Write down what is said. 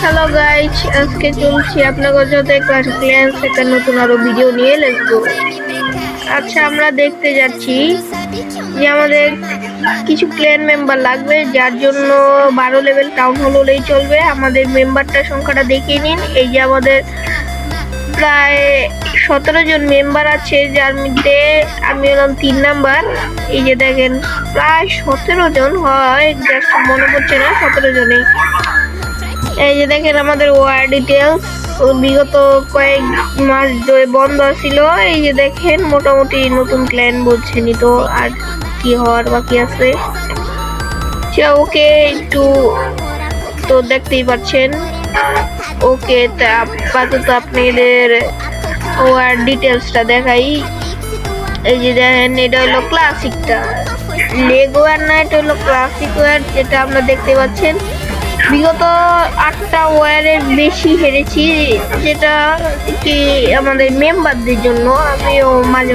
Hello guys, আজকে চলছি আপনাদের সাথে ক্লাস ক্ল্যান্স একটা নতুন আরো ভিডিও নিয়ে লেটস গো। আচ্ছা, আমরা দেখতে যাচ্ছি যে আমাদের কিছু ক্ল্যান মেম্বার লাগবে, যার জন্য 12 লেভেল টাউন হল হলেই চলবে। আমাদের মেম্বারটার সংখ্যাটা দেখিয়ে নিন। এই যে আমাদের প্রায় 17 জন মেম্বার আছে, যার মধ্যে আমি হলাম 3 নাম্বার। এই যে দেখেন প্রায় 17 জন হয়, জাস্ট মনে পড়ছে না, 17 জনেই। এই যে দেখেন আমাদের ওয়ার ডিটেলস বিগত কয়েক মাস ধরে বন্ধ ছিল। এই যে দেখেন মোটামুটি নতুন ক্ল্যান বলছেনি, তো আর কি হওয়ার বাকি আছে। ওকে, একটু তো দেখতেই পাচ্ছেন। ওকে, তা আপাতত আপনাদের ওয়ার ডিটেলসটা দেখাই। এই যে দেখেন, এটা হলো ক্লাসিকটা, লেগো ওয়ার না, এটা হলো ক্লাসিক ওয়ার, যেটা আমরা দেখতে পাচ্ছেন। বিগত 8টা ওয়ারের বেশি হেরেছি, যেটা কি আমাদের মেম্বারদের জন্য। আমিও মাঝে